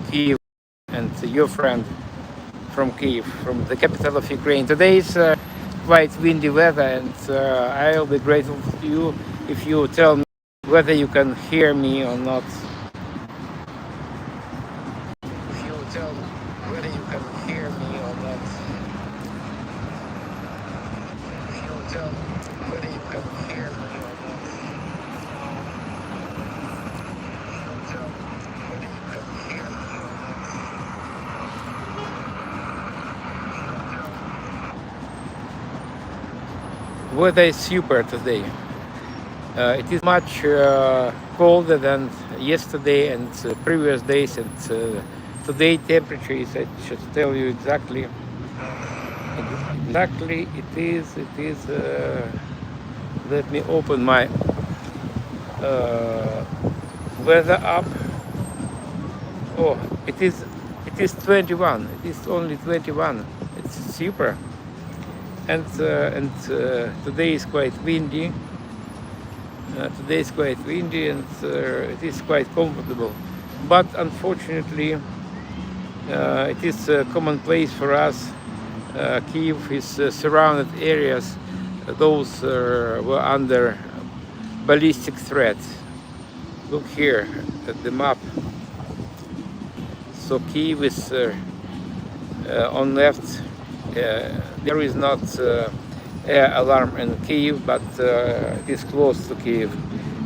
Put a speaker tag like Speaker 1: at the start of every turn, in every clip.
Speaker 1: Kyiv, and your friend from Kyiv, from the capital of Ukraine. Today is quite windy weather, and I'll be grateful to you if you tell me whether you can hear me or not. If you tell me whether you can hear me or not. If you tell me whether you can hear me or not. If you tell me whether you can hear me or not. Weather is super today. It is much colder than yesterday and previous days, and today temperature is, I should tell you exactly. It is. Let me open my weather app. Oh, it is 21. It is only 21. It's super. And today is quite windy. Today is quite windy, and it is quite comfortable. But unfortunately, it is commonplace for us. Kyiv is surrounded areas. Those were under ballistic threat. Look here at the map. So Kyiv is on left. There is not air alarm in Kyiv, but it is close to Kyiv,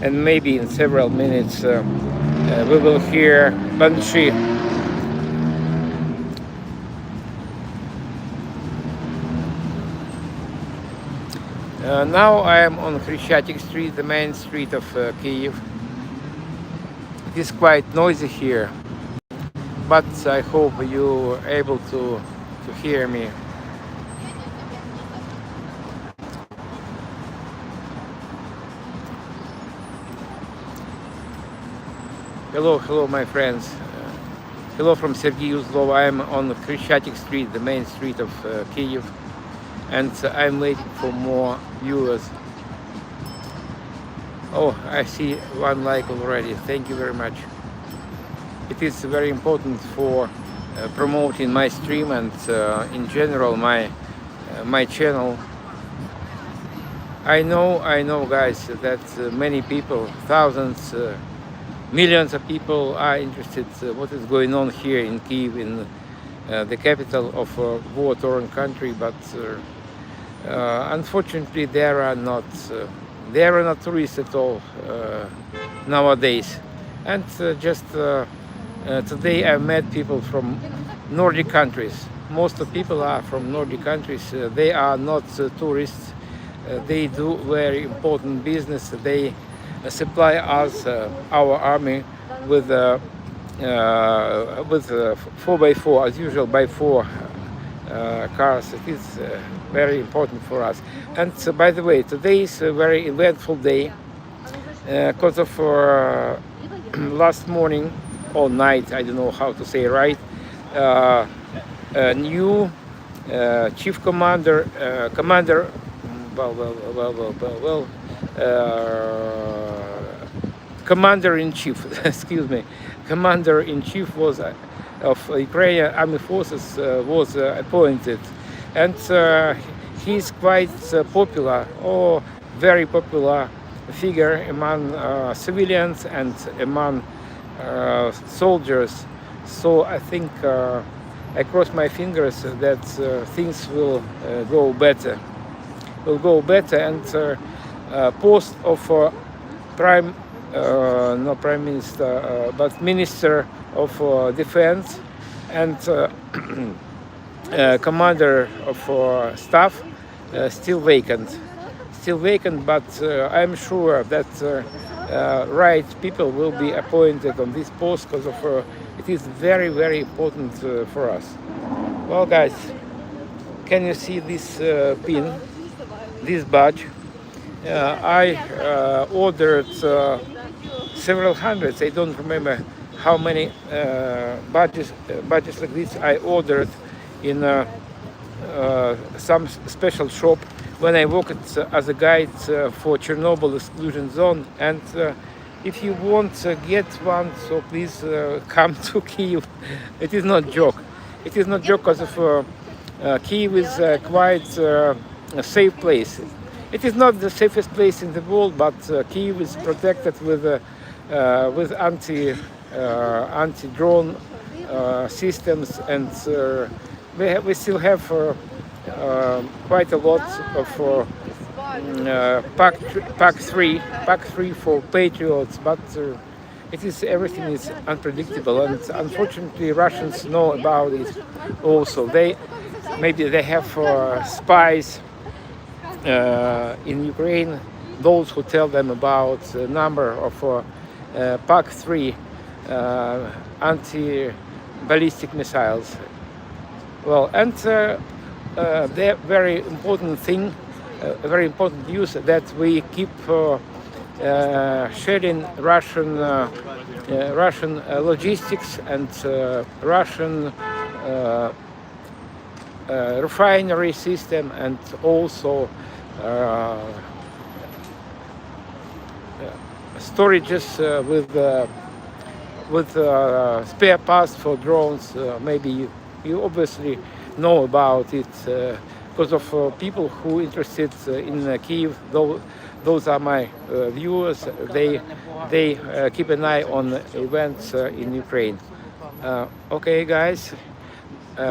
Speaker 1: and maybe in several minutes we will hear Banshee. Now I am on Khreshchatyk Street, the main street of Kyiv. It is quite noisy here, but I hope you are able to hear me. Hello, my friends. Hello from Sergei Uzlov. I am on Khreshchatyk Street, the main street of Kyiv, and I'm waiting for more viewers. Oh, I see one like already. Thank you very much. It is very important for promoting my stream and in general my channel. I know, guys, that many people, thousands, millions of people are interested what is going on here in Kyiv, in the capital of a war-torn country. But unfortunately, there are not tourists at all nowadays. And just today, I met people from Nordic countries. Most of the people are from Nordic countries. They are not tourists. They do very important business. They supply us, our army, with 4x4, as usual, by 4 cars. It is very important for us. And by the way, today is a very eventful day because of last morning or night, I don't know how to say right, new chief commander, commander-in-chief, excuse me, commander-in-chief was of Ukrainian army forces was appointed, and he's quite popular, or very popular figure among civilians and among soldiers. So I think I cross my fingers that things will go better. And post of not prime minister, but minister of defense and commander of staff still vacant. But I'm sure that right people will be appointed on this post, because of it is very, very important for us. Well, guys, can you see this pin, this badge? I ordered several hundreds. I don't remember how many badges like this I ordered in some special shop when I worked as a guide for Chernobyl exclusion zone, and If you want to get one, so please come to Kyiv. It is not joke. It is not joke because of Kyiv is quite a safe place. It is not the safest place in the world, but Kyiv is protected with anti-drone systems, and we still have quite a lot of Pack 3 for Patriots, but everything is unpredictable, and unfortunately Russians know about it also. Maybe they have spies in Ukraine, those who tell them about the number of Pack 3 anti-ballistic missiles. Well, and the very important thing, a very important news, that we keep sharing Russian logistics and Russian refinery system, and also storages with spare parts for drones. Maybe you obviously know about it because of people who are interested in Kyiv. Those are my viewers. They keep an eye on events in Ukraine. Okay, guys.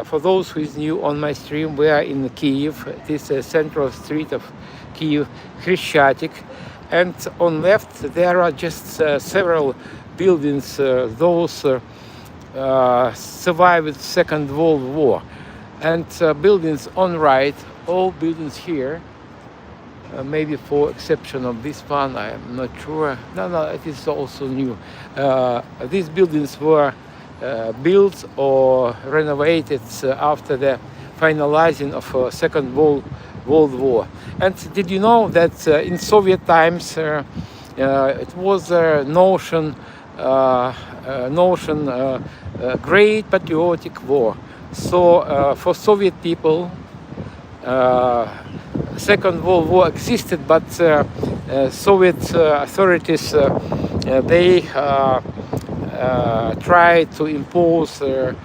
Speaker 1: For those who is new on my stream, we are in Kyiv. It is a central street of Kyiv, Khreshchatyk, and on left there are just several buildings. Those survived Second World War, and buildings on right. All buildings here. Maybe for exception of this one, I am not sure. No, it is also new. These buildings were built or renovated after the finalizing of Second World War. And did you know that in Soviet times it was a notion great patriotic war. So for Soviet people, Second World War existed, but Soviet authorities they tried to impose a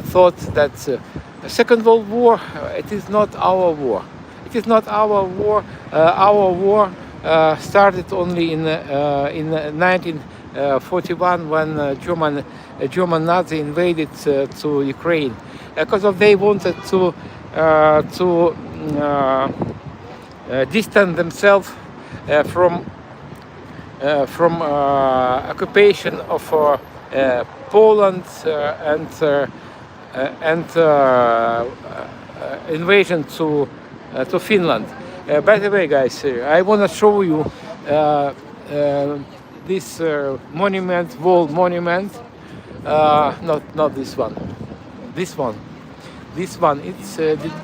Speaker 1: thought that Second World War, it is not our war. It is not our war. Our war started only in 1941 when German Nazi invaded to Ukraine, because they wanted to distance themselves from occupation of Poland and invasion to Finland. By the way, guys, I want to show you this monument, wall monument. Not this one. This one. It's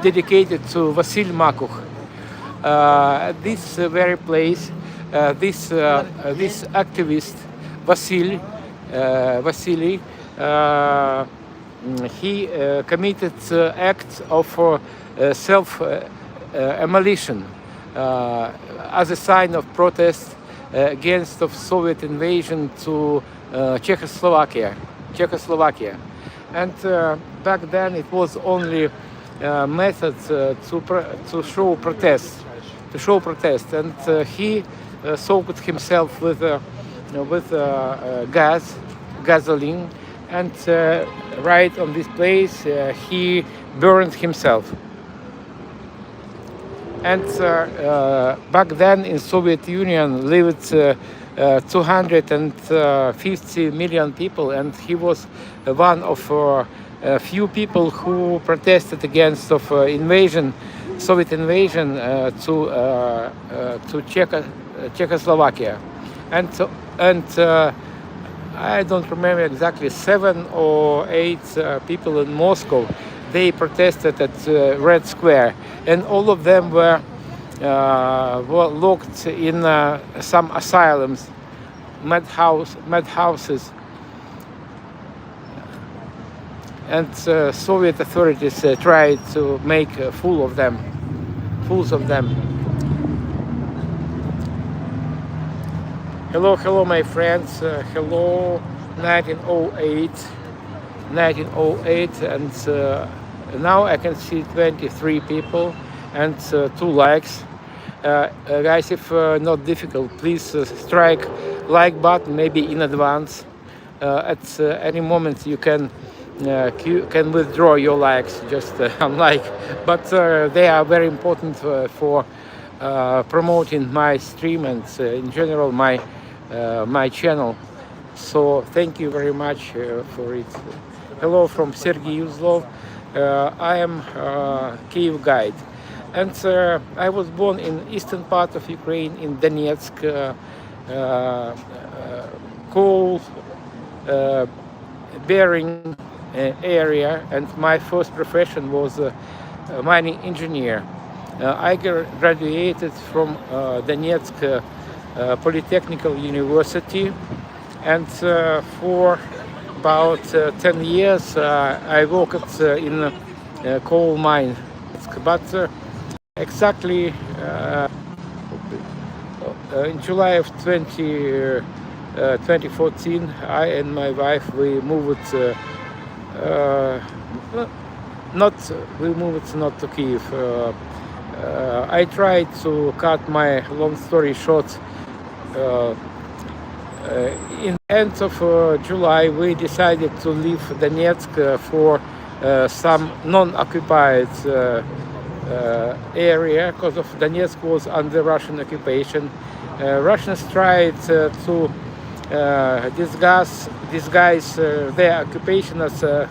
Speaker 1: dedicated to Vasil Makukh. At this very place, this activist Vasily, he committed act of self-immolation as a sign of protest against of Soviet invasion to Czechoslovakia. And back then it was only method to show protest, and he soaked himself with gasoline, and right on this place he burned himself. And back then in Soviet Union lived 250 million people, and he was one of a few people who protested against of Soviet invasion to Czechoslovakia, and I don't remember exactly, 7 or 8 people in Moscow. They protested at Red Square, and all of them were locked in some asylums, madhouses, and Soviet authorities tried to make fools of them. Hello, my friends. Hello, 1908, 1908, and now I can see 23 people and 2 likes. Guys, if not difficult, please strike like button maybe in advance. At any moment you can withdraw your likes, just unlike, but they are very important for promoting my stream and in general my channel. So thank you very much for it. Hello from Sergei Uzlov. I am Kyiv guide, and I was born in eastern part of Ukraine in Donetsk, coal bearing area, and my first profession was a mining engineer. I graduated from Donetsk Polytechnical University, and for about 10 years I worked in a coal mine. But exactly in July of 2014, I and my wife, we moved not to Kyiv. I tried to cut my long story short. In the end of July, we decided to leave Donetsk for some non-occupied area, because of Donetsk was under Russian occupation. Russians tried to disguise their occupation as a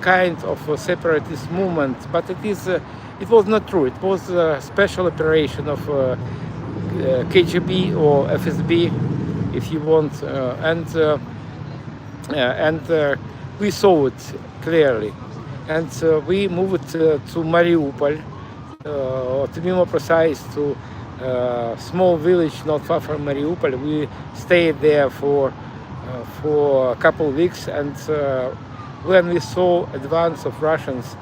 Speaker 1: kind of a separatist movement, but it was not true. It was a special operation of KGB or FSB, if you want, and we saw it clearly. And we moved to Mariupol, to be more precise, to a small village not far from Mariupol. We stayed there for a couple of weeks, and when we saw advance of Russians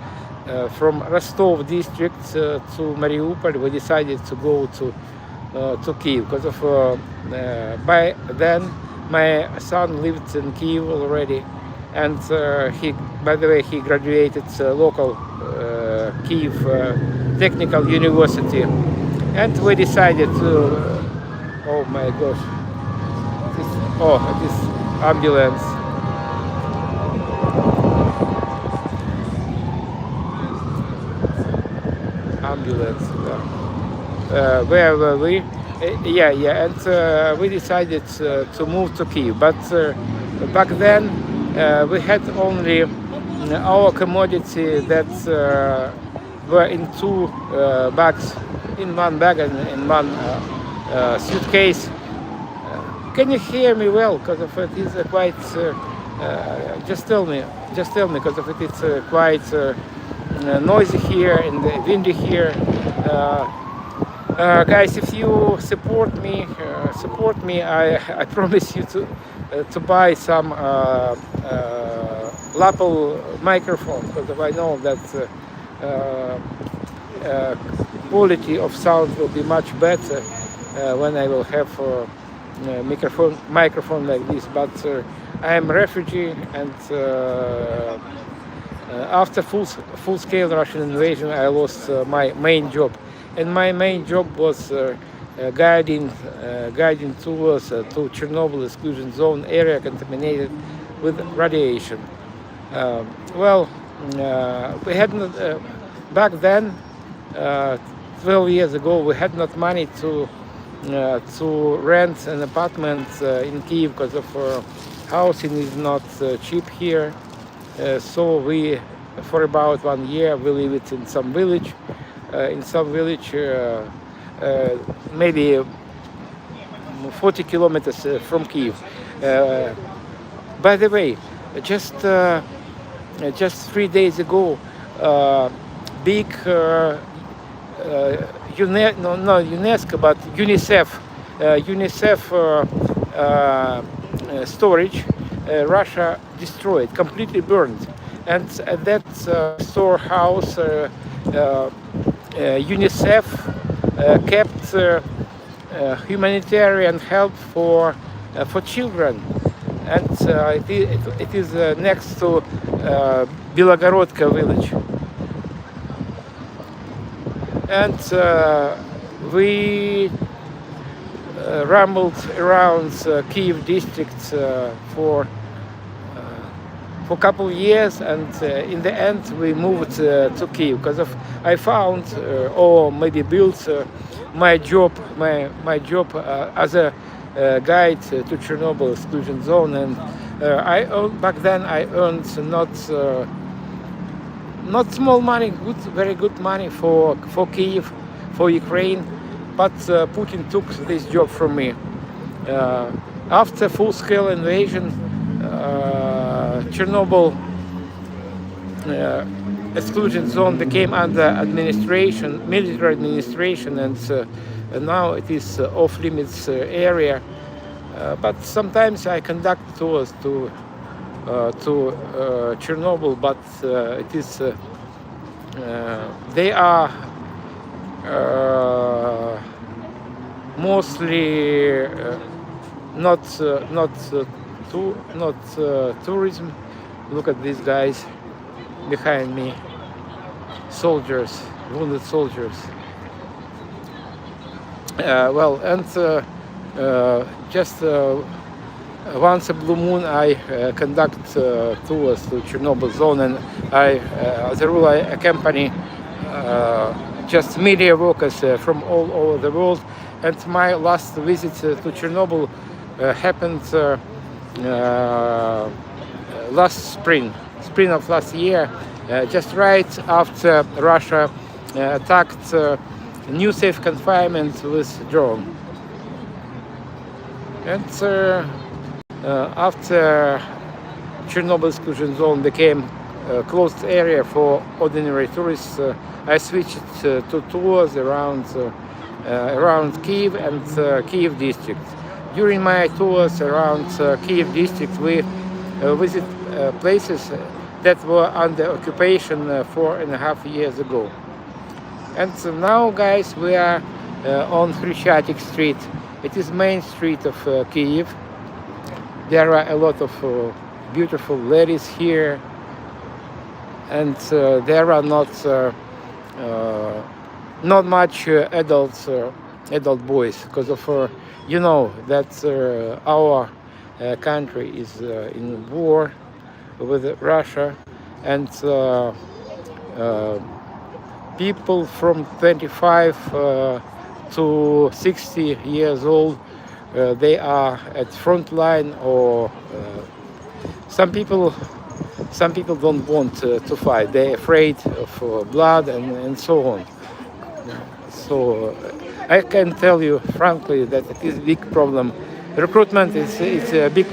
Speaker 1: from Rostov district to Mariupol, we decided to go to Kyiv, because of by then my son lived in Kyiv already, and by the way, he graduated local Kyiv Technical University, and we decided to. Oh my gosh! This ambulance. Where were we? And we decided to move to Kyiv. But back then we had only our commodity that were in 2 bags, in 1 bag and in 1 suitcase. Can you hear me well? Because of it is quite. Just tell me, because of it it's quite noisy here and windy here. Guys, if you support me, I promise you to buy some lapel microphone, because I know that quality of sound will be much better when I will have a microphone like this. But I am a refugee, and after full-scale Russian invasion, I lost my main job. And my main job was guiding tours to Chernobyl exclusion zone area contaminated with radiation. We had not, back then, 12 years ago, we had not money to rent an apartment in Kyiv, because of housing is not cheap here. So we, for about 1 year, we lived in some village. Maybe 40 kilometers from Kyiv. By the way, just 3 days ago, big UNESCO, but UNICEF storage, Russia destroyed, completely burned, and at that storehouse, UNICEF kept humanitarian help for children, and it is next to Bilogorodka village, and we rambled around Kyiv district for a couple of years, and in the end we moved to Kyiv because of I found or maybe built my job as a guide to Chernobyl exclusion zone, and back then I earned not small money, very good money for Kyiv, for Ukraine, but Putin took this job from me. After full-scale invasion, Chernobyl exclusion zone became under administration, military administration, and now it is off-limits area. But sometimes I conduct tours to Chernobyl, but it is they are mostly not tourism. Look at these guys behind me, soldiers, wounded soldiers. Well, and just once a blue moon I conduct tours to Chernobyl zone, and as a rule I accompany just media workers from all over the world. And my last visit to Chernobyl happened last spring of last year, just right after Russia attacked new safe confinement with drone. And after Chernobyl exclusion zone became a closed area for ordinary tourists, I switched to tours around Kyiv and Kyiv district. During my tours around Kyiv district, we visit places that were under occupation 4.5 years ago. And now, guys, we are on Hryshchatyk Street. It is main street of Kyiv. There are a lot of beautiful ladies here, and there are not much adult boys, because of you know that our country is in war with Russia, and people from 25 to 60 years old, they are at front line, or some people don't want to fight. They're afraid of blood and so on. So I can tell you frankly that it is a big problem. Recruitment is a big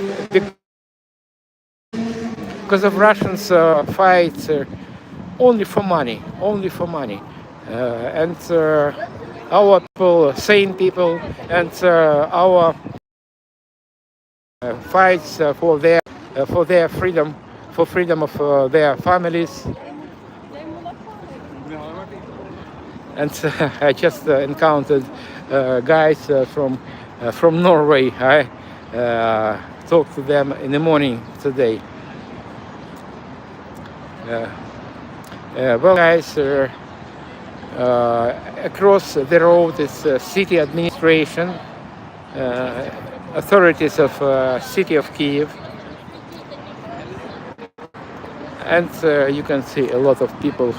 Speaker 1: because of Russians fight only for money, and our people, sane people, and our fights for their freedom, for freedom of their families. And I just encountered guys from Norway. I talked to them in the morning today. Well, guys, across the road is city administration, authorities of city of Kyiv, and you can see a lot of people,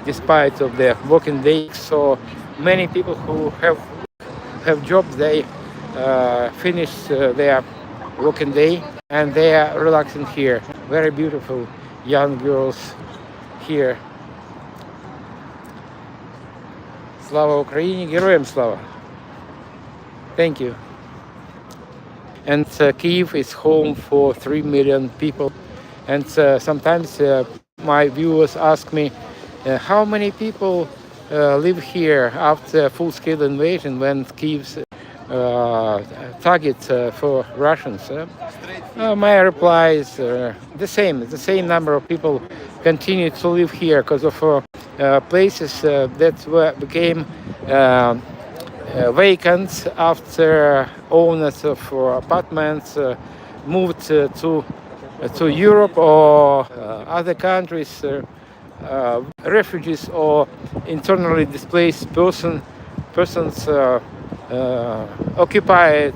Speaker 1: despite of their working days. So many people who have jobs, they finish their working day and they are relaxing here. Very beautiful young girls here. Слава Україні, героям слава. Thank you. And Kyiv is home for 3 million people. And sometimes my viewers ask me, how many people live here after full-scale invasion, when Kyiv's target for Russians? My reply is the same number of people continue to live here because of places that became vacant after owners of apartments moved to Europe or other countries. Refugees or internally displaced persons occupied,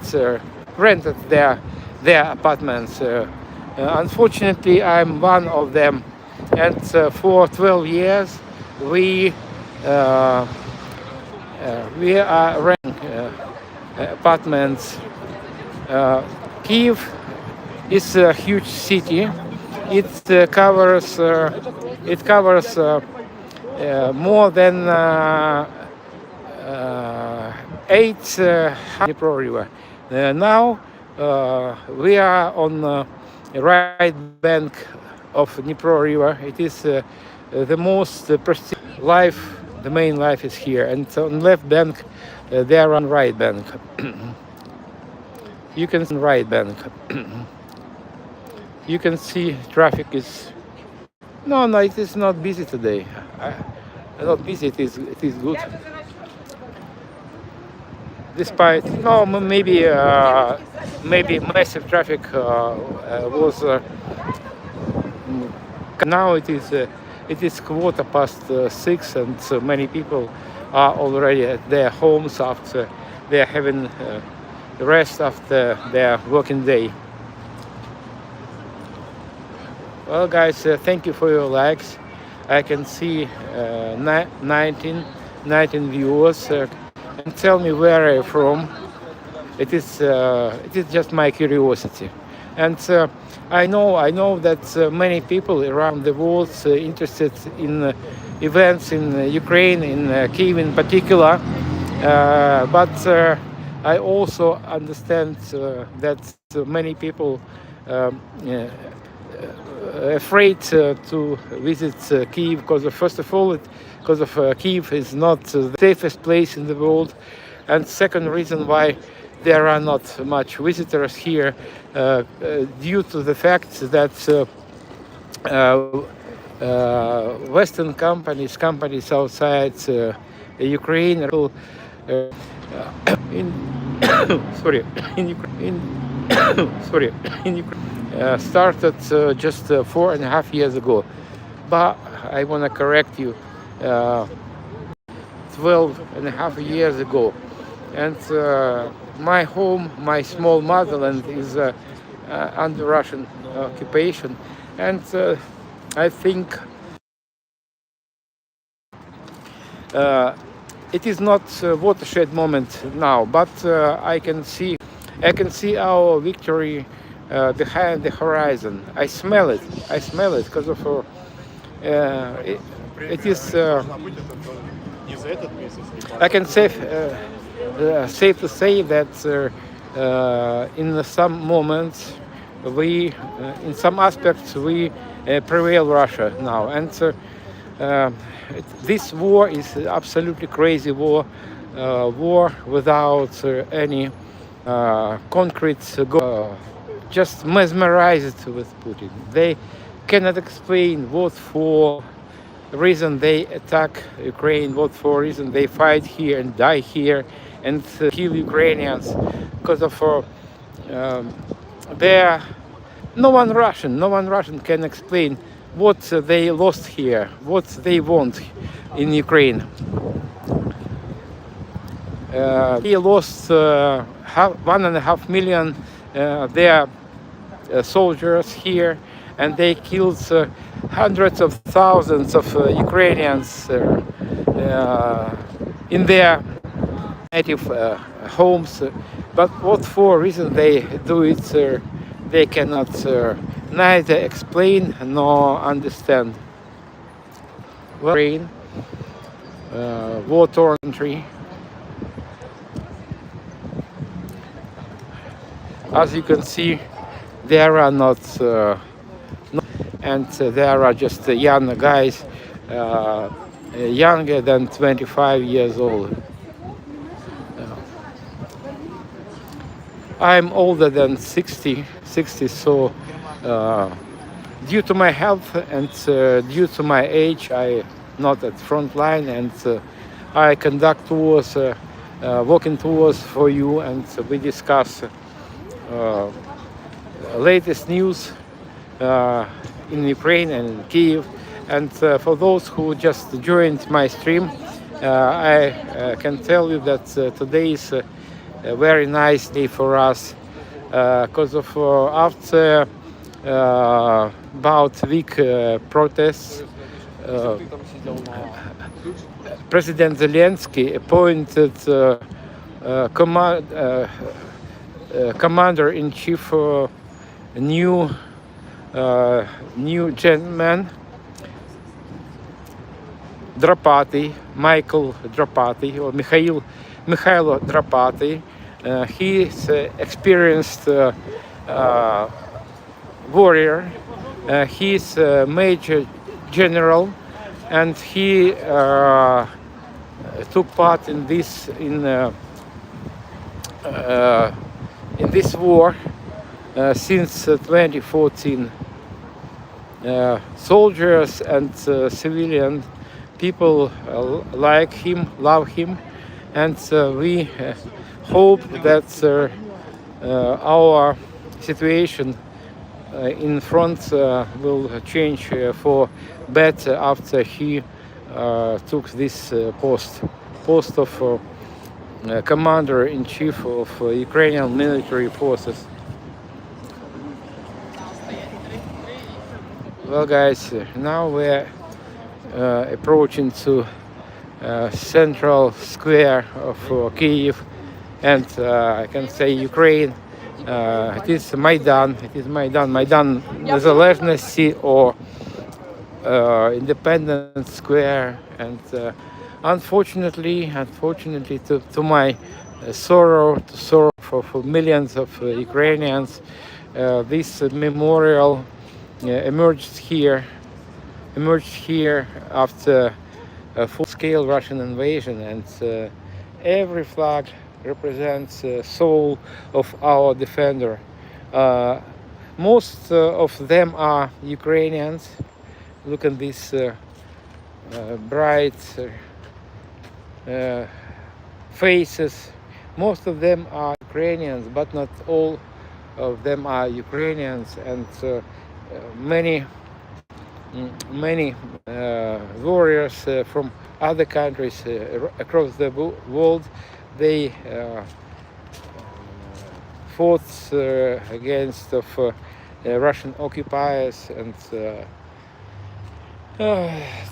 Speaker 1: rented their apartments. Unfortunately, I'm one of them, and for 12 years we are renting apartments. Kyiv is a huge city. It covers more than 8 Dnipro River. Now we are on the right bank of Dnipro River. It is the most prestigious life. The main life is here, and on left bank they are on right bank. You can see right bank. You can see traffic is no, it is not busy today. Not busy. It is good. Despite maybe massive traffic was now it is 6:15, and many people are already at their homes after they are having rest after their working day. Well, guys, thank you for your likes. I can see 19 viewers. And tell me where I'm from. It is just my curiosity, and I know that many people around the world are interested in events in Ukraine, in Kyiv in particular. But I also understand that many people afraid to visit Kyiv because first of all, because of Kyiv is not the safest place in the world, and second reason why there are not much visitors here due to the fact that Western companies outside Ukraine in sorry in Ukraine started just 4.5 years ago. But I want to correct you, 12.5 years ago. And my home, my small motherland, is under Russian occupation. And I think it is not a watershed moment now, but I can see our victory behind the horizon. I smell it because of it is I can safe to say that in some moments in some aspects we prevail Russia now, and this war is absolutely crazy war without any concrete goal. Just mesmerized with Putin. They cannot explain what for reason they attack Ukraine, what for reason they fight here and die here and kill Ukrainians, because of no one Russian can explain what they lost here, what they want in Ukraine. They lost 1.5 million their soldiers here, and they killed hundreds of thousands of Ukrainians in their native homes. But what for reason they do it, they cannot neither explain nor understand. Ukraine, war-torn country. As you can see, there are not, and there are just young guys, younger than 25 years old. I'm older than 60, so due to my health and due to my age, I'm not at front line, and I conduct wars walking tours for you, and we discuss latest news in Ukraine and in Kyiv. And for those who just joined my stream, I can tell you that today is a very nice day for us because of after about week protests, President Zelensky appointed commander-in-chief new gentleman, Drapati, Michael Drapati, or Mikhailo Drapati. He is experienced warrior. He is a major general, and he took part in this war since 2014. Soldiers and civilian people like him, love him, and we hope that our situation in front will change for better after he took this post of commander-in-chief of Ukrainian military forces. Well, guys, now we're approaching to central square of Kyiv, and I can say Ukraine. It is Maidan. Maidan Незалежності or Independence Square, and unfortunately, to my sorrow for millions of Ukrainians, this memorial emerged here after a full-scale Russian invasion, and every flag represents the soul of our defender. Most of them are Ukrainians. Look at these bright faces. Most of them are Ukrainians, but not all of them are Ukrainians, and many warriors from other countries across the world, they fought against Russian occupiers, and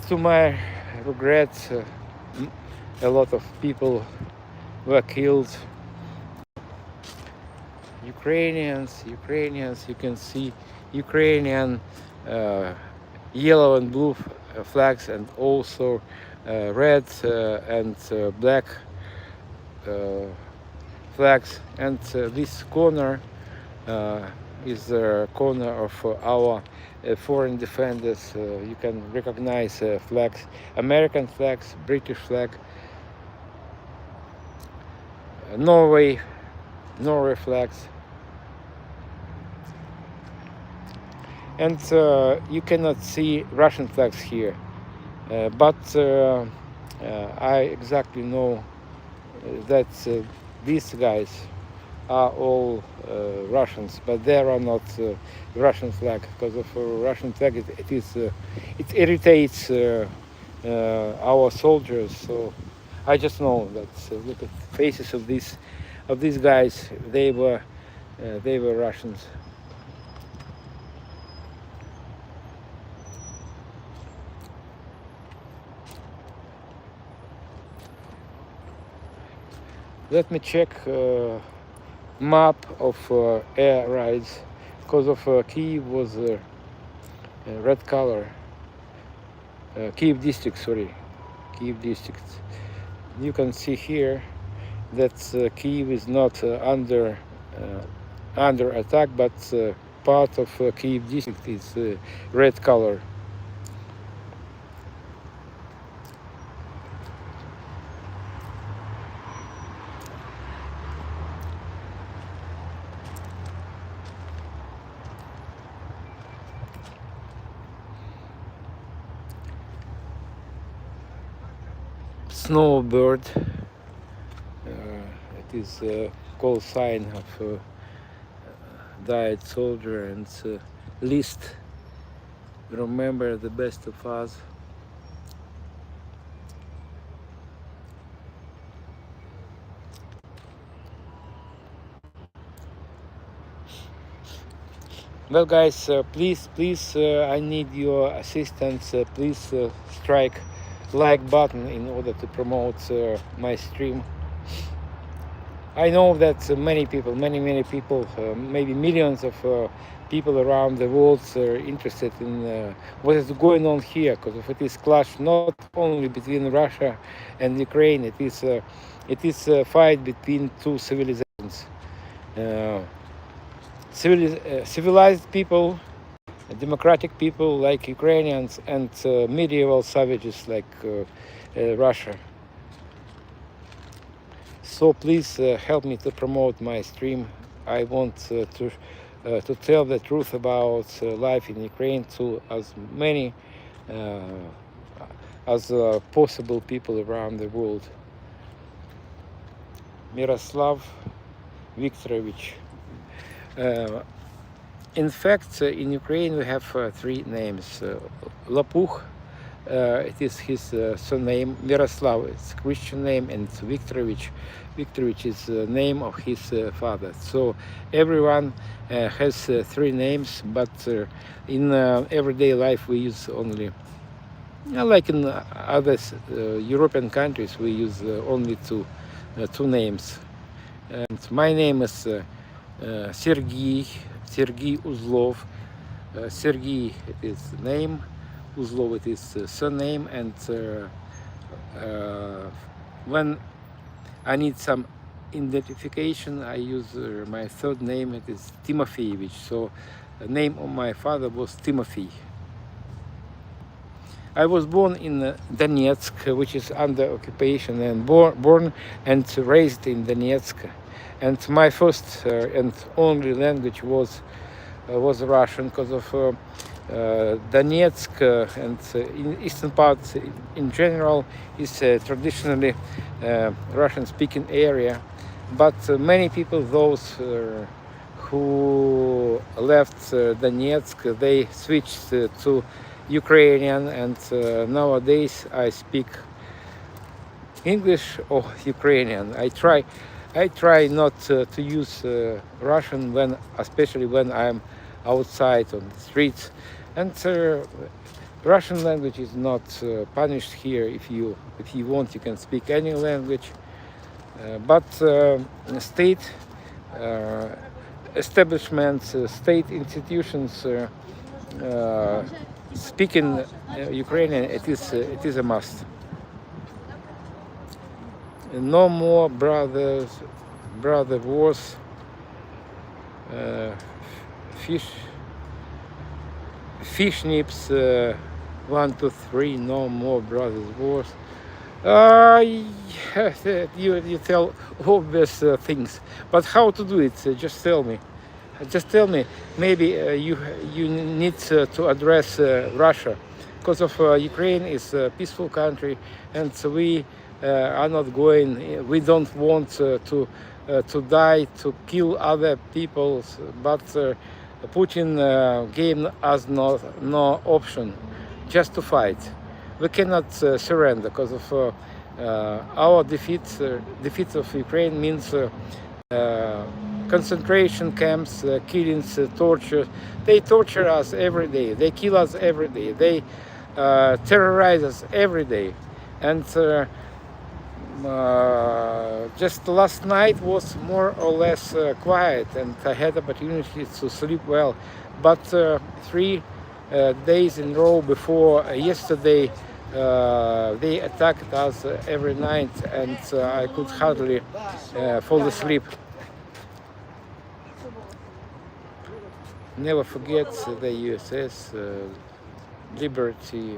Speaker 1: to my regret, a lot of people were killed. Ukrainians, you can see Ukrainian yellow and blue flags, and also red and black flags. And this corner is the corner of our foreign defenders. You can recognize flags, American flags, British flag, Norway flags. And you cannot see Russian flags here, but I exactly know that these guys are all Russians, but there are not Russian flag, because of Russian flag it irritates our soldiers. So I just know that. Look at the faces of these guys. They were Russians. Let me check map of air rides, because of Kyiv was red color. Kyiv district. You can see here that Kyiv is not under attack, but part of Kyiv district is red color. Snowbird is call sign of died soldier, and least remember the best of us. Well, guys, please, I need your assistance. Please strike like button in order to promote my stream. I know that many people, many people, maybe millions of people around the world are interested in what is going on here, because if it is clash not only between Russia and Ukraine, it is a fight between two civilizations. Civilized people, democratic people like Ukrainians, and medieval savages like Russia. So please help me to promote my stream. I want to tell the truth about life in Ukraine to as many as possible people around the world. Miroslav Viktorovich. In fact, in Ukraine we have three names. Lapuch, it is his surname. Miroslav, it's Christian name, and Viktorovich. Viktorovich is the name of his father. So everyone has three names, but in everyday life we use only, like in other European countries, we use only two names. And my name is Sergey Uzlov. Sergey, it is name. Uzlov, it is surname. And when I need some identification, I use my third name. It is Timofeyevich. So the name of my father was Timothy. I was born in Donetsk, which is under occupation, and born and raised in Donetsk. And my first and only language was Russian, because of Donetsk and in eastern parts in general is traditionally Russian-speaking area. But many people, those who left Donetsk, they switched to Ukrainian, and nowadays I speak English or Ukrainian. I try not to use Russian especially when I'm outside on the streets. And Russian language is not punished here. If you want, you can speak any language. But state establishments, state institutions speaking Ukrainian, it is a must. No more brother wars, fish nips, 1, 2, 3. No more brothers wars. You tell obvious things, but how to do it? Just tell me. Just tell me. Maybe you need to address Russia, because of Ukraine is a peaceful country, and we are not going. We don't want to die, to kill other people, but Putin gave us no option, just to fight. We cannot surrender, because of our defeat of Ukraine means concentration camps, killings, torture. They torture us every day. They kill us every day. They terrorize us every day. And just last night was more or less quiet, and I had opportunity to sleep well. But 3 days in a row before yesterday, they attacked us every night, and I could hardly fall asleep. Never forget the USS Liberty.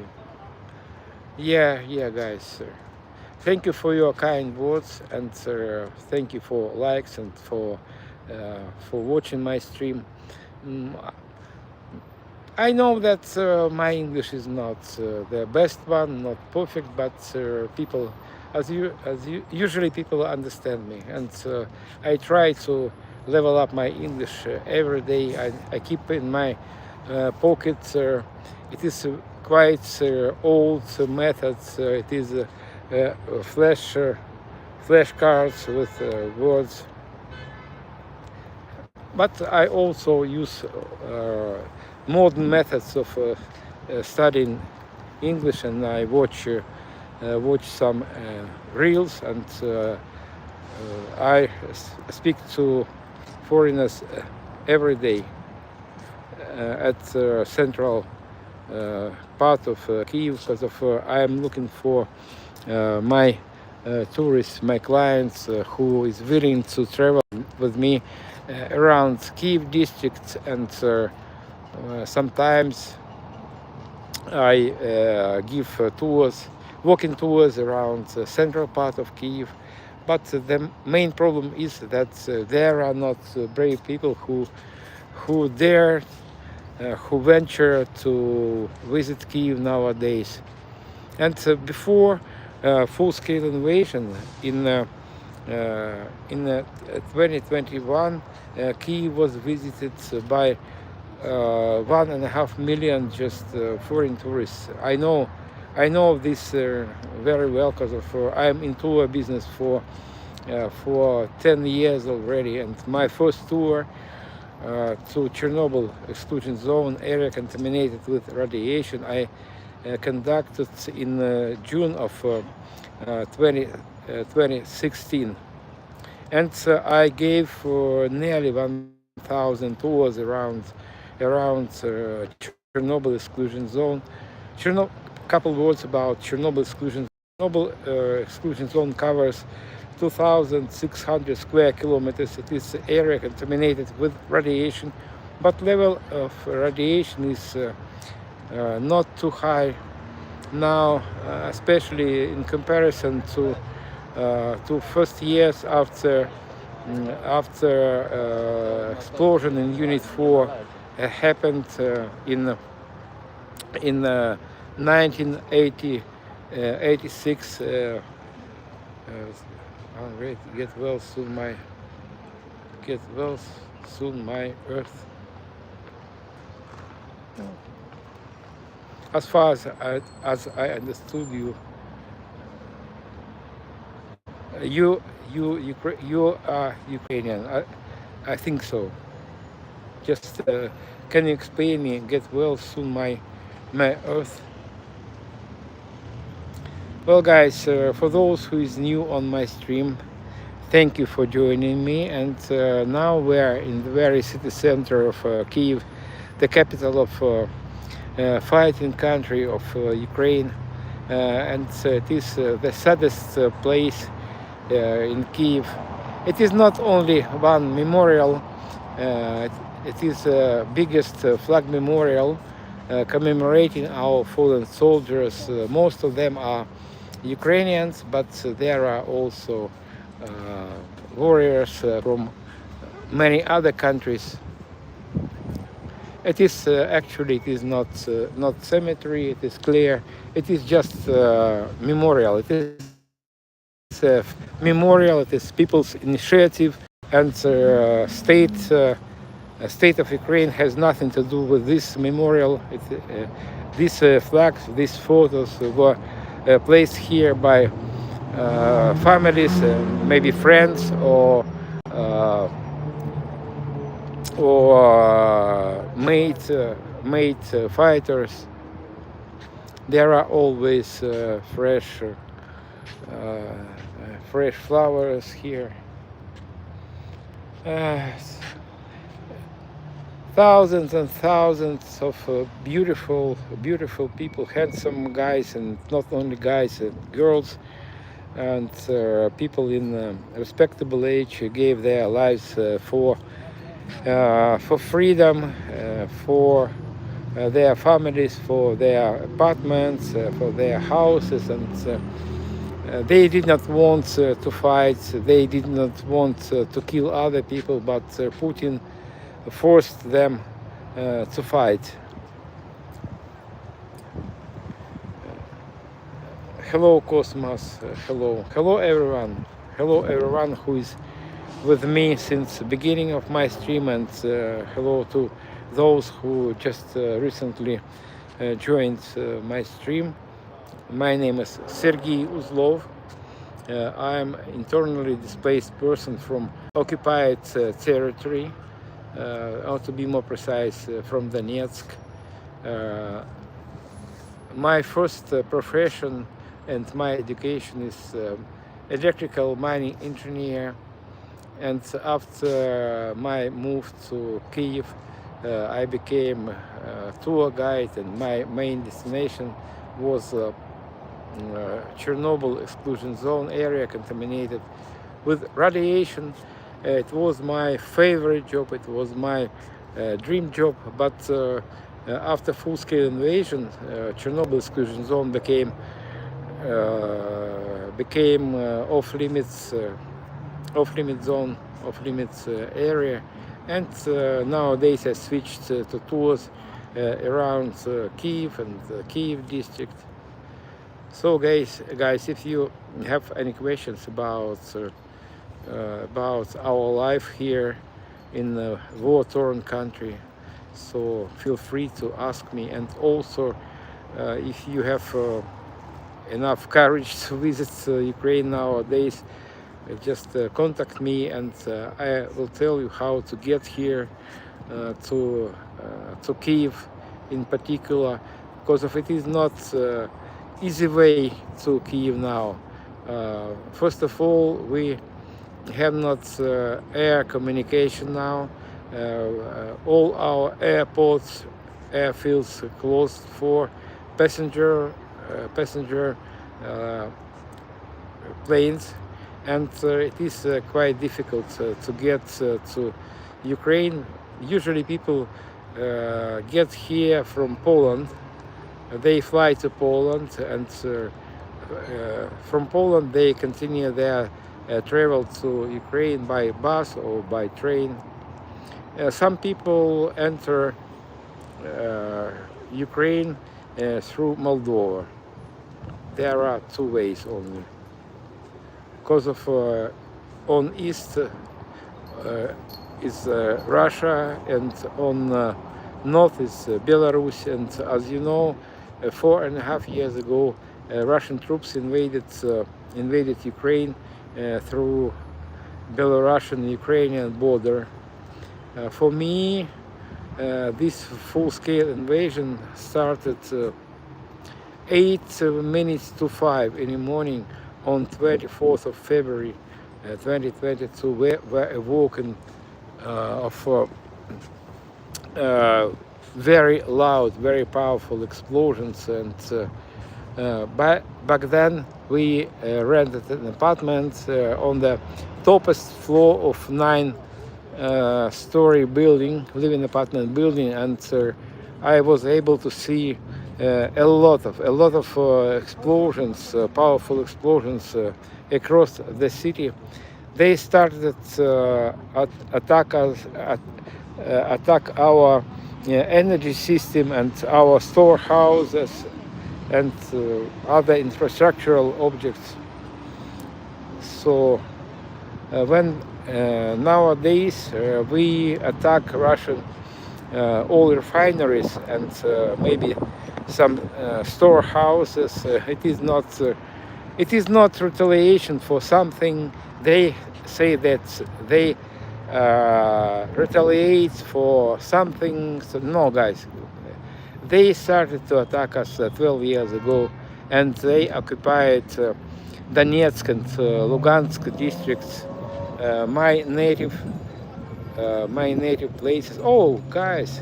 Speaker 1: Yeah, guys. Thank you for your kind words, and thank you for likes and for watching my stream. I know that my English is not the best one, not perfect, but people usually people understand me, and I try to level up my English every day. I keep in my pocket. It is quite old method. It is flashcards with words. But I also use modern methods of studying English, and I watch some reels, and I speak to foreigners every day at central part of Kyiv, because of I am looking for my tourists, my clients who is willing to travel with me around Kyiv district, and sometimes I give tours, walking tours around the central part of Kyiv. But the main problem is that there are not brave people who dare, who venture to visit Kyiv nowadays. And before full-scale invasion in 2021, Kyiv was visited by 1.5 million just foreign tourists. I know this very well, because of I'm in tour business for 10 years already, and my first tour to Chernobyl exclusion zone area contaminated with radiation I conducted in June of 2016, and I gave nearly 1,000 tours around Chernobyl exclusion zone. Couple words about Chernobyl exclusion. Chernobyl exclusion zone covers 2,600 square kilometers. It is area contaminated with radiation, but level of radiation is not too high now, especially in comparison to first years after explosion in Unit 4 happened in 1986. Great, get well soon, my Earth. As far as I understood you, you are Ukrainian. I think so. Just can you explain me? Get well soon, my Earth. Well, guys, for those who is new on my stream, thank you for joining me. And now we're in the very city center of Kyiv, the capital of fighting country of Ukraine, and it is the saddest place in Kyiv. It is not only one memorial. It is the biggest flag memorial commemorating our fallen soldiers. Most of them are Ukrainians, but there are also warriors from many other countries. It is actually it is not cemetery. It is clear. It is just memorial. It is a memorial. It is people's initiative, and state of Ukraine has nothing to do with this memorial. These flags, these photos were placed here by families, maybe friends, or mate fighters. There are always fresh flowers here. Thousands and thousands of beautiful people, handsome guys, and not only guys, girls, and people in respectable age gave their lives for freedom, for their families, for their apartments, for their houses, and they did not want to fight. They did not want to kill other people, but Putin forced them to fight. Hello, Cosmos. Hello, everyone. Hello, everyone who is with me since the beginning of my stream, and hello to those who just recently joined my stream. My name is Sergey Uzlov. I'm internally displaced person from occupied territory, or to be more precise, from Donetsk. My first profession and my education is electrical mining engineer, and after my move to Kyiv, I became a tour guide, and my main destination was Chernobyl exclusion zone area contaminated with radiation. It was my favorite job, it was my dream job, but after full-scale invasion, Chernobyl exclusion zone became off-limits zone, off-limits area, and nowadays I switched to tours around Kyiv and Kyiv district. So guys, if you have any questions about our life here in a war-torn country, so feel free to ask me. And also, if you have enough courage to visit Ukraine nowadays, just contact me, and I will tell you how to get here to Kyiv in particular, because of it is not easy way to Kyiv now. First of all, we have not air communication now. All our airports, airfields closed for passenger planes, and it is quite difficult to get to Ukraine. Usually people get here from Poland. They fly to Poland, and from Poland they continue their travel to Ukraine by bus or by train. Some people enter Ukraine through Moldova. There are two ways only. Because of on east is Russia, and on north is Belarus. And as you know, 4.5 years ago, Russian troops invaded Ukraine through Belarusian-Ukrainian border. For me, this full-scale invasion started 8 minutes to 5 in the morning on 24th of February 2022. Were awoken of very loud, very powerful explosions, and back then we rented an apartment on the topest floor of 9-story building, living apartment building, and I was able to see a lot of explosions, powerful explosions across the city. They started attack our energy system and our storehouses and other infrastructural objects. So when nowadays we attack Russian oil refineries and maybe some storehouses, it is not retaliation for something. They say that they retaliate for something. So no, guys, they started to attack us 12 years ago, and they occupied Donetsk and Lugansk districts, my native places. Oh, guys,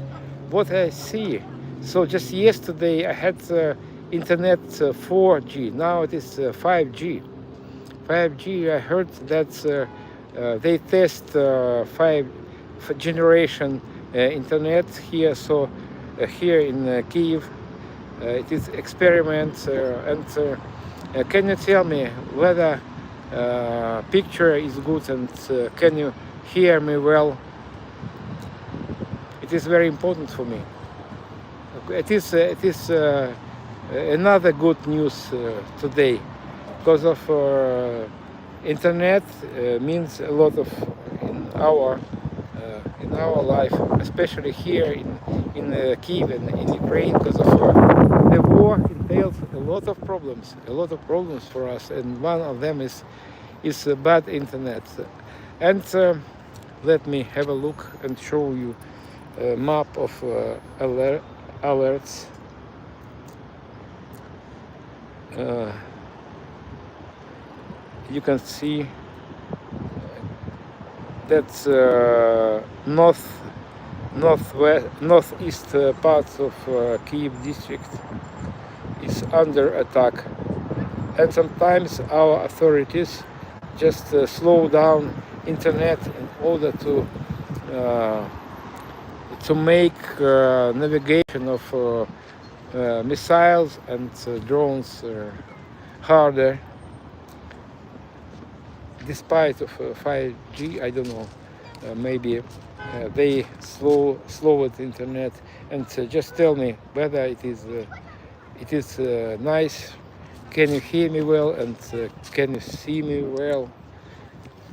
Speaker 1: what I see. So just yesterday I had internet 4G. Now it is 5G. 5G. I heard that they test 5th generation internet here. So here in Kyiv, it is experiment. And can you tell me whether picture is good, and can you hear me well? It is very important for me. It is another good news today, because of internet means a lot of in our life, especially here in Kyiv and in Ukraine, because of the war entails a lot of problems for us, and one of them is bad internet. And let me have a look and show you a map of alerts. You can see that northeast parts of Kyiv district is under attack, and sometimes our authorities just slow down internet in order to make navigation of missiles and drones harder. Despite of 5G, I don't know, maybe they slowed internet. And just tell me whether it is nice. Can you hear me well, and can you see me well?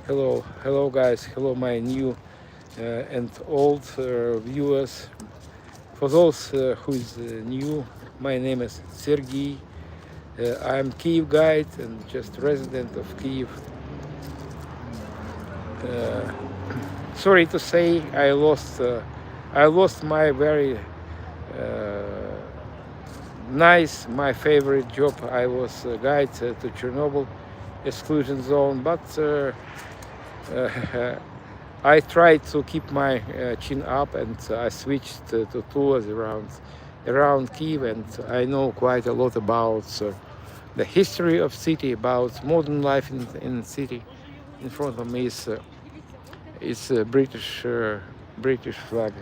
Speaker 1: Hello guys, hello my new and old viewers. For those who is new, my name is Sergey. I'm Kyiv guide and just resident of Kyiv. Sorry to say, I lost my very nice, my favorite job. I was a guide to Chernobyl exclusion zone, but I tried to keep my chin up, and I switched to tours around Kyiv, and I know quite a lot about the history of city, about modern life in city. In front of me is a British flag.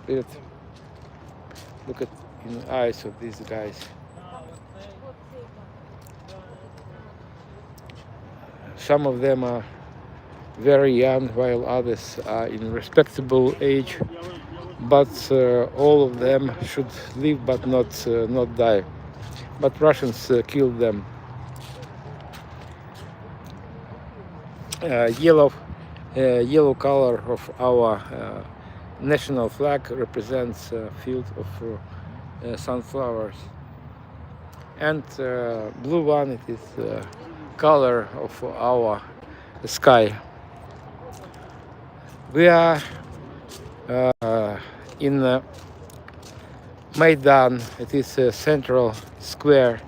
Speaker 1: Look at in the eyes of these guys. Some of them are very young, while others are in respectable age. But all of them should live, but not die. But Russians killed them. Yellow color of our national flag represents a field of sunflowers, and blue one, it is color of our sky. We are in Maidan. It is a central square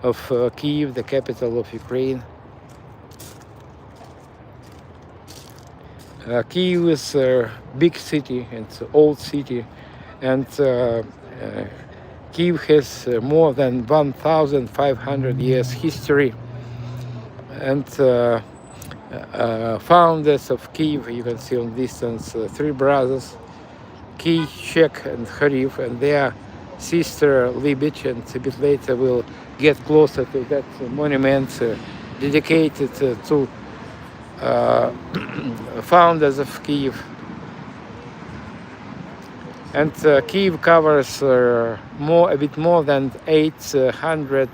Speaker 1: of Kyiv, the capital of Ukraine. Kyiv is a big city, it's an old city, and Kyiv has more than 1,500 years history. And founders of Kyiv, you can see on distance, three brothers, Kychek and Kharif, and their sister Libich, and a bit later we'll get closer to that monument dedicated to founders of Kyiv. And Kyiv covers a bit more than 800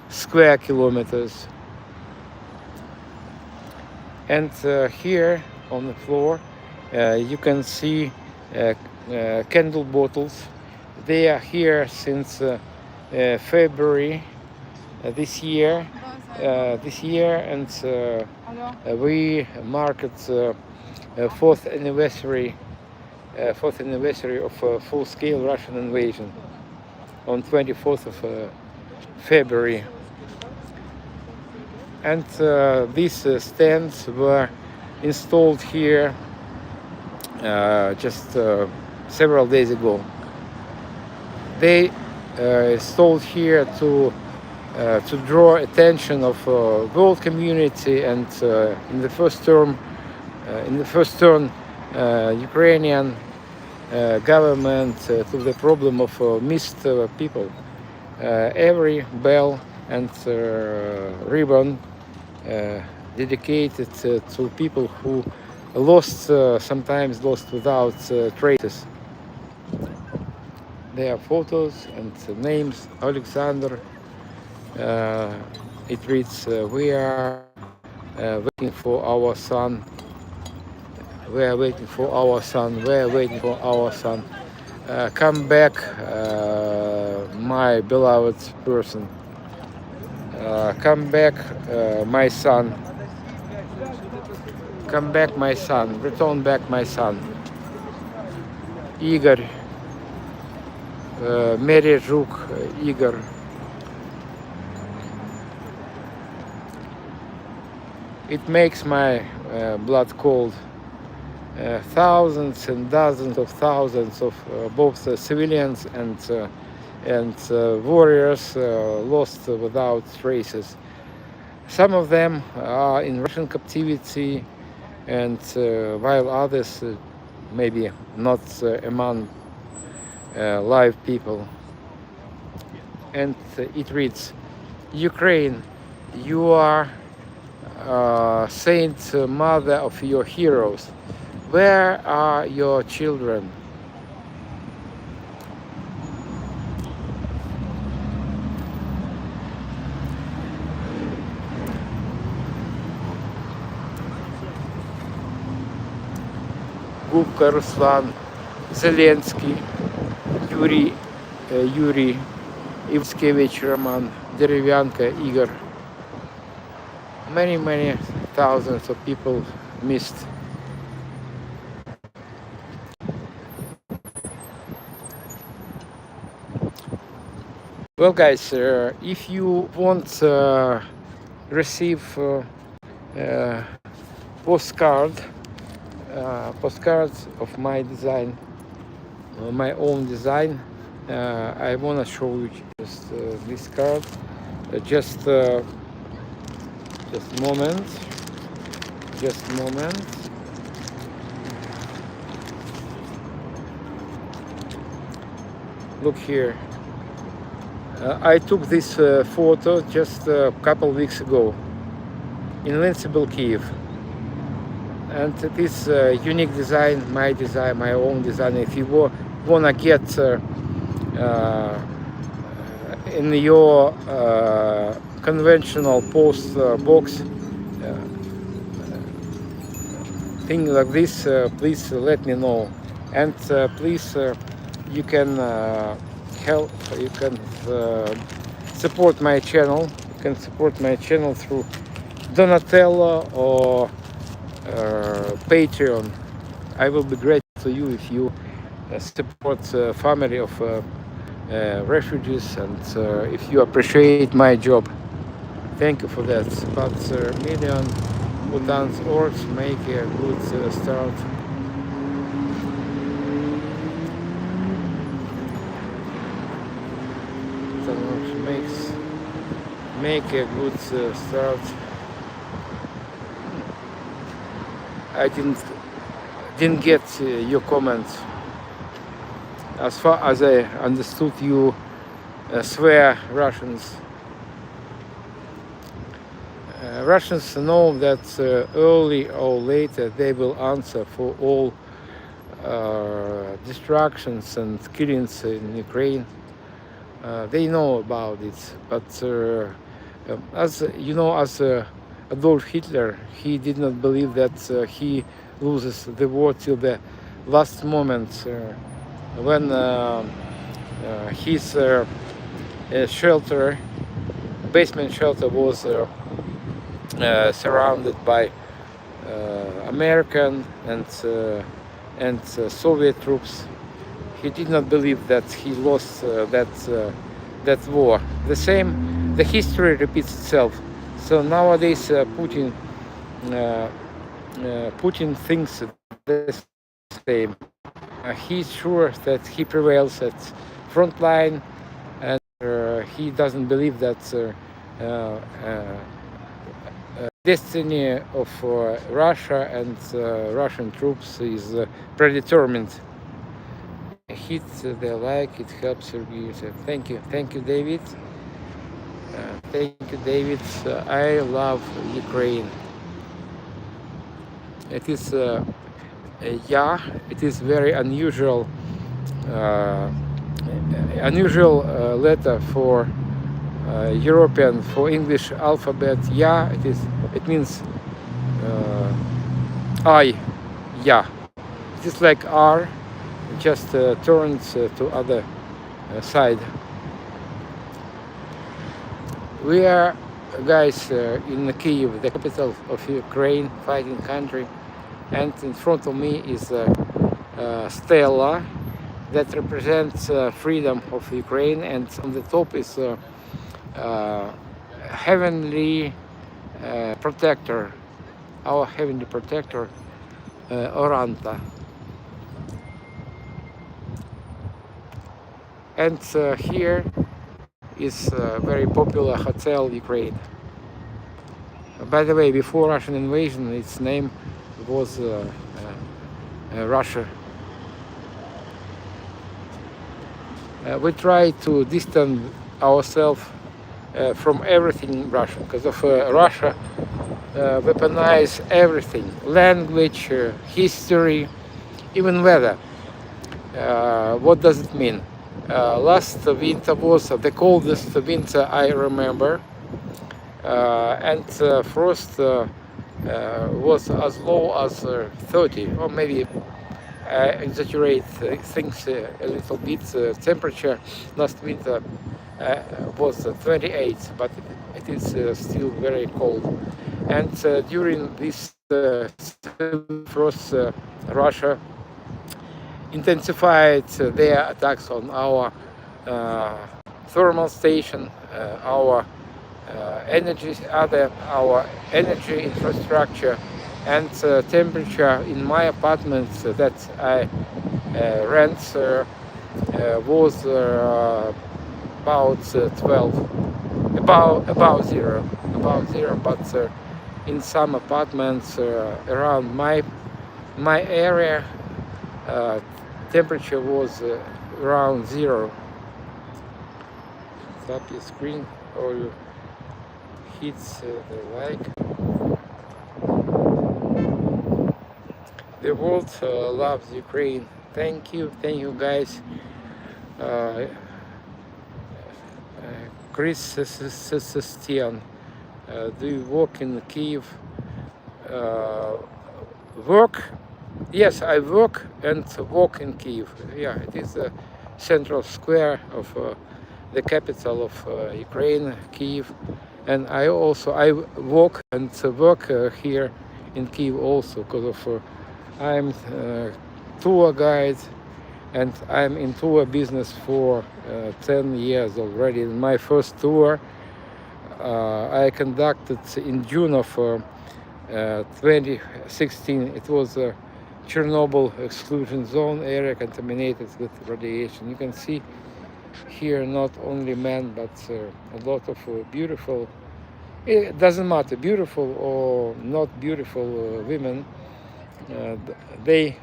Speaker 1: square kilometers. And here on the floor you can see candle bottles. They are here since February this year, and we marked fourth anniversary of full-scale Russian invasion on 24th of February. And these stands were installed here just several days ago. They installed here to draw attention of world community, and in the first turn, Ukrainian government to the problem of missed people. Every bell and ribbon dedicated to people who lost, sometimes lost without traces. There are photos and names. Alexander. It reads, "We are waiting for our son. We are waiting for our son. We are waiting for our son. Come back, my beloved person. Come back, my son. Come back, my son. Return back, my son." Igor, Mary Zhuk, Igor. It makes my blood cold. Thousands and dozens of thousands of both civilians and warriors lost without traces. Some of them are in Russian captivity, and while others maybe not among live people. And it reads, "Ukraine, you are saint mother of your heroes. Where are your children?" Gubka Ruslan, Zelensky, Yuri, Ivskevich Roman, Derevyanka Igor. Many thousands of people missed. Well, guys, if you want receive postcards of my design, my own design, I want to show you just this card. Just a moment. Just a moment. Look here. I took this photo just a couple weeks ago. Invincible Kyiv. And this unique design, my own design. If you want to get in your conventional post box thing like this, please let me know. And please, you can help. You can support my channel. You can support my channel through Donatello or Patreon. I will be grateful to you if you support family of refugees, and if you appreciate my job. Thank you for that. But million Bhutan's orcs make a good start. Make a good start. I didn't get your comment. As far as I understood, you swear Russians. Russians know that early or later they will answer for all destructions and killings in Ukraine. They know about it, but as you know, as Adolf Hitler, he did not believe that he loses the war till the last moment, when his shelter, basement shelter, was surrounded by American and Soviet troops. He did not believe that he lost that war. The history repeats itself. So nowadays Putin thinks the same. He's sure that he prevails at front line, and he doesn't believe that destiny of Russia and Russian troops is predetermined. Hit the like, it helps reviews. Thank you, David. Thank you, David. I love Ukraine. It is yeah, it is very unusual uh, letter for European, for English alphabet. Yeah, it is. It means I. Yeah. It is like R, just turns to other side. We are, guys, in Kyiv, the capital of Ukraine, fighting country, and in front of me is a stela that represents freedom of Ukraine, and on the top is heavenly protector, our heavenly protector, Oranta. And here is a very popular hotel, Ukraine. By the way, before Russian invasion, its name was Russia. We try to distance ourselves from everything Russian, because of Russia weaponize everything: language, history, even weather. What does it mean? Last winter was the coldest winter I remember, and frost was as low as 30, or maybe exaggerate things a little bit. Temperature last winter was 28, but it is still very cold. And during this frost, Russia intensified their attacks on our thermal station, our our energy infrastructure, and temperature in my apartment that I rent was about 12, about zero, but in some apartments around my area, temperature was around zero. Tap your screen or you hit the like. The world loves Ukraine. Thank you guys. Chris Sestian, do you work in Kyiv? Work? Yes, I work and walk in Kyiv. Yeah, it is the central square of the capital of Ukraine, Kyiv. And I walk and work here in Kyiv also, because of I'm tour guide, and I'm in tour business for 10 years already. My first tour I conducted in June of 2016. It was a Chernobyl exclusion zone area contaminated with radiation. You can see here not only men, but a lot of beautiful, it doesn't matter, beautiful or not beautiful women. They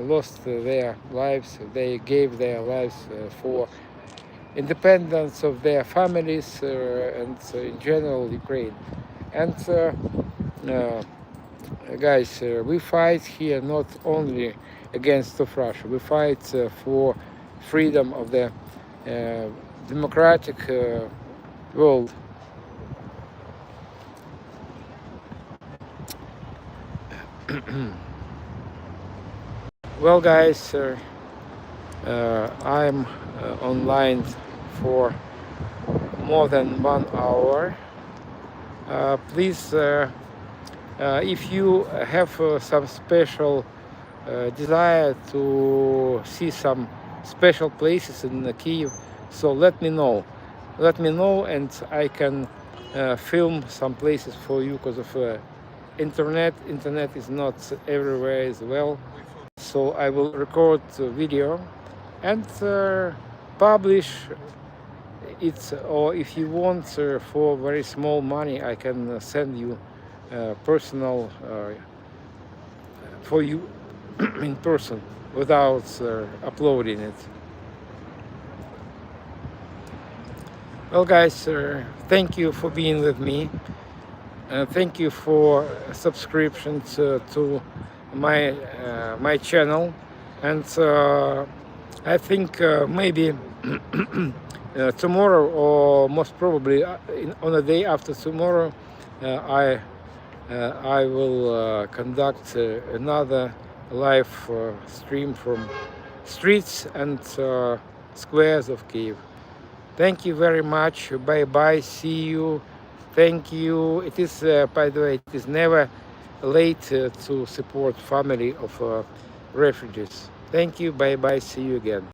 Speaker 1: lost their lives, they gave their lives for independence of their families and in general Ukraine. And guys, we fight here not only against of Russia, we fight for freedom of the democratic world. Well, guys, I'm online for more than 1 hour. Please, if you have some special desire to see some special places in Kyiv, so let me know. Let me know, and I can film some places for you, because of internet. Internet is not everywhere as well. So I will record video and publish it, or if you want for very small money, I can send you personal for you in person without uploading it. Well, guys, thank you for being with me. Thank you for subscription to my channel, and I think maybe tomorrow, or most probably on the day after tomorrow, I I will conduct another live stream from streets and squares of Kyiv. Thank you very much. Bye bye. See you. Thank you. It is, by the way, it is never late to support family of refugees. Thank you. Bye bye. See you again.